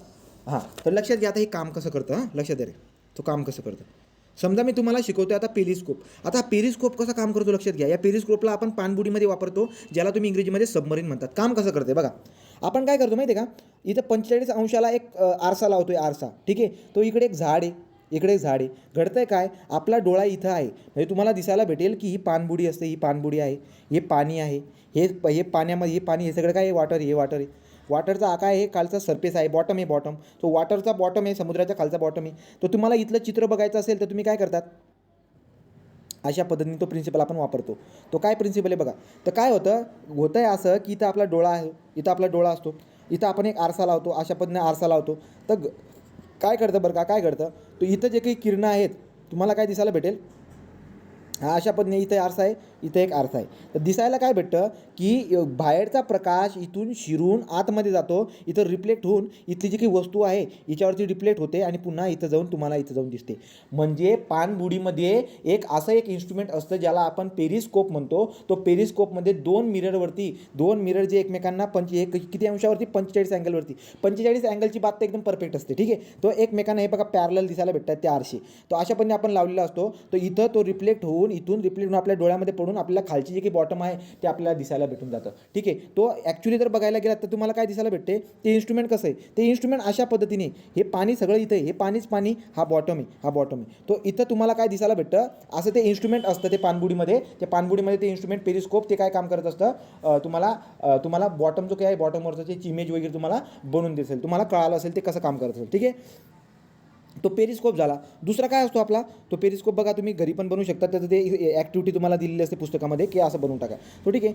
तर लक्षात घ्या आता हे काम कसं करतं, लक्षात द्या रे, तो काम कसं करतं. समजा मी तुम्हाला शिकवतो आता पेरिस्कोप. आता पेरिस्कोप कसं काम करतो लक्षात घ्या. या पेरिस्कोपला आपण पाणबुडीमध्ये वापरतो, ज्याला तुम्ही इंग्रजीमध्ये सबमरीन म्हणतात. काम कसं करते बघा, आपण काय करतो माहिती आहे का, इथं 45 अंशाला एक आरसा लावतोय, आरसा. ठीक आहे, तो इकडे एक झाड आहे, इकडे एक झाड आहे. घडतंय काय, आपला डोळा इथं आहे, म्हणजे तुम्हाला दिसायला भेटेल की ही पाणबुडी असते, ही पाणबुडी आहे, हे पाणी आहे, हे पाण्यामध्ये हे पाणी, हे सगळं काय, वॉटर आहे, हे वॉटर आहे. वॉटरचा आकार आहे, खालचा सरफेस आहे, बॉटम आहे, बॉटम. तो वॉटरचा बॉटम आहे, समुद्राच्या खालचा बॉटम आहे. तर तुम्हाला इथलं चित्र बघायचं असेल तर तुम्ही काय करतात, अशा पद्धतीने तो प्रिन्सिपल आपण वापरतो. तो काय प्रिन्सिपल आहे बघा. तर काय होतं आहे असं की इथं आपला डोळा आहे, इथं आपला डोळा असतो, इथं आपण एक आरसा लावतो, अशा पद्धतीने आरसा लावतो. तर काय करतं बरं का, काय घडतं, तो इथं जे काही किरणं आहेत तुम्हाला काय दिसायला भेटेल, हा अशा पद्धतीने इथे आरसा आहे, इथे एक आरसा आहे. तर दिसायला काय भेटतं की बाहेरचा प्रकाश इथून शिरून आतमध्ये जातो, इथं रिफ्लेक्ट होऊन इथली जी काही वस्तू आहे हिच्यावरती रिफ्लेक्ट होते आणि पुन्हा इथं जाऊन तुम्हाला इथं जाऊन दिसते. म्हणजे पाणबुडीमध्ये एक असं एक इन्स्ट्रुमेंट असतं ज्याला आपण पेरिस्कोप म्हणतो. तो पेरिस्कोपमध्ये दोन मिरर जे एकमेकांना किती अंशावरती 45 अँगलवरती 45 अँगलची बात तर एकदम परफेक्ट असते. ठीक आहे. तो एकमेकांना हे बघा पॅरलल दिसायला भेटतात ते आरसे. तो अशा पद्धतीने आपण लावलेला असतो. तो इथं तो रिफ्लेक्ट होऊन इथून रिफ्लेक्ट होऊन आपल्या डोळ्यामध्ये पडून आपल्याला खालची जी काही बॉटम आहे ते आपल्याला दिसायला भेटून जातं. ठीक आहे. तो ॲक्च्युली जर बघायला गेला तर तुम्हाला काय दिसायला भेटते, ते इन्स्ट्रुमेंट कसं आहे, ते इन्स्ट्रुमेंट अशा पद्धतीने हे पाणी सगळं इथे हे पाणीच पाणी, हा बॉटम आहे, हा बॉटम आहे. तो इथं तुम्हाला काय दिसायला भेटतं, असं ते इन्स्ट्रुमेंट असतं ते पाणबुडीमध्ये ते इन्स्ट्रुमेंट पेरिस्कोप ते काय काम करत असतं, तुम्हाला बॉटम जो काय आहे बॉटमवरचं जे इमेज वगैरे तुम्हाला बनवून दिसेल, तुम्हाला कळालं असेल ते कसं काम करत असेल. ठीक आहे. तो पेरिस्कोप झाला. दुसरा काय असतो आपला, तो पेरिस्कोप बघा तुम्ही घरी पण बनवू शकता. त्याचं ते ॲक्टिव्हिटी तुम्हाला दिलेली असते पुस्तकामध्ये की असं बनवून टाका. तो ठीक आहे.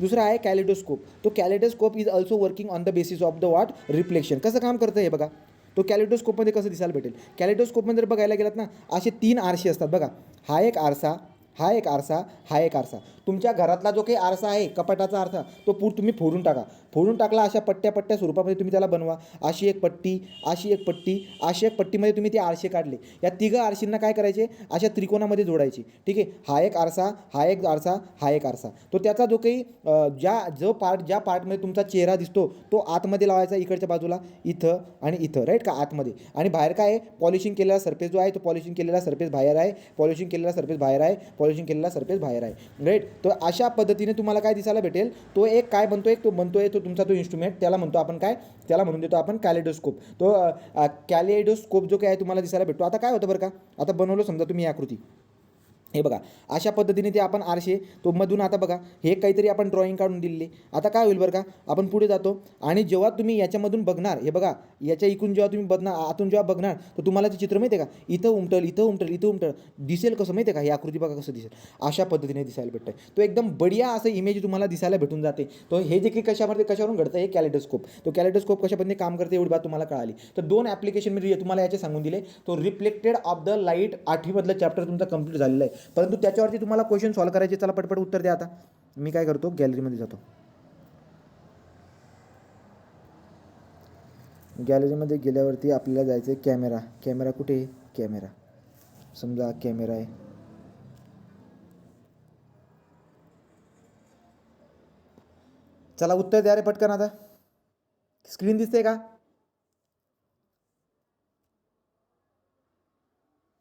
दुसरं आहे कॅलेडोस्कोप. तो kaleidoscope is also working on the basis of the what reflection. कसं काम करतं हे बघा. तो कॅलेडोस्कोपमध्ये कसं दिसायला भेटेल, कॅलेडोस्कोपमध्ये जर बघायला गेलात ना, असे 3 आरसे असतात बघा. हा एक आरसा, हा एक आरसा, हा एक आरसा. तुमच्या घरातला जो काही आरसा आहे कपाटाचा आरसा, तो तुम्ही फोडून टाका. फोडून टाकला अशा पट्ट्या स्वरूपामध्ये तुम्ही त्याला बनवा. अशी एक पट्टी, अशी एक पट्टी, अशी एक पट्टीमध्ये तुम्ही ते आरसे काढले. या तिघं आरशींना काय करायचे, अशा त्रिकोणामध्ये जोडायचे. ठीक आहे. हा एक आरसा, हा एक आरसा, हा एक आरसा. तो त्याचा जो काही ज्या पार्टमध्ये तुमचा चेहरा दिसतो तो आतमध्ये लावायचा, इकडच्या बाजूला इथं आणि इथं, राईट का आतमध्ये. आणि बाहेर काय आहे, पॉलिशिंग केलेला सरफेस जो आहे तो पॉलिशिंग केलेला सरफेस बाहेर आहे, पॉलिशिंग केलेला सरफेस बाहेर आहे, पॉलिशिंग केलेला सरफेस बाहेर आहे, राईट. तो अशा पद्धतीने तुम्हाला काय दिसायला भेटेल, तो एक काय बनतो, एक तो बनतोय तो तुमचा तो इन्स्ट्रुमेंट, त्याला म्हणतो आपण काय, त्याला म्हणून देतो आपण कॅलेडोस्कोप. तो कॅलेडोस्कोप जो काय आहे तुम्हाला दिसायला भेटतो. आता काय होतं बरं का, आता बनवलं समजा तुम्ही ही आकृती, हे बघा अशा पद्धतीने ते आपण आरसे तो मधून आता बघा हे काहीतरी आपण ड्रॉइंग काढून दिलेली. आता काय होईल बरं का, आपण पुढे जातो आणि जेव्हा तुम्ही याच्यामधून बघणार, हे बघा याच्या इकून जेव्हा तुम्ही बघणार, आतून जेव्हा बघणार तर तुम्हाला ते चित्र माहिती आहे का, इथं उमटल, इथं उमटल, इथं उमटल दिसेल. कसं माहिती आहे का, ही आकृती बघा कसं दिसेल, अशा पद्धतीने दिसायला भेटतं. तो एकदम बढिया असं इमेज तुम्हाला दिसायला भेटून जाते. तो हे जे काही कशावरून घडतं, हे कॅलेडोस्कोप. तो कॅलेडोस्कोप कशा पद्धतीने काम करते एवढी बात तुम्हाला कळाली. तर 2 ॲप्लिकेशनमध्ये तुम्हाला याचे सांगून दिले. तो रिफ्लेक्टेड ऑफ द लाईट 8वीमधलं चॅप्टर तुमचा कंप्लीट झालेला आहे. परंतु त्याच्यावरती तुम्हाला क्वेश्चन सॉल्व करायचे. चला पटपट उत्तर द्या. आता मी काय करतो, गॅलरीमध्ये जातो. गॅलरीमध्ये गेल्यावरती आपल्याला जायचं आहे कॅमेरा कुठे आहे, कॅमेरा समजा कॅमेरा आहे. चला उत्तर द्या रे पटकन. आता स्क्रीन दिसते का.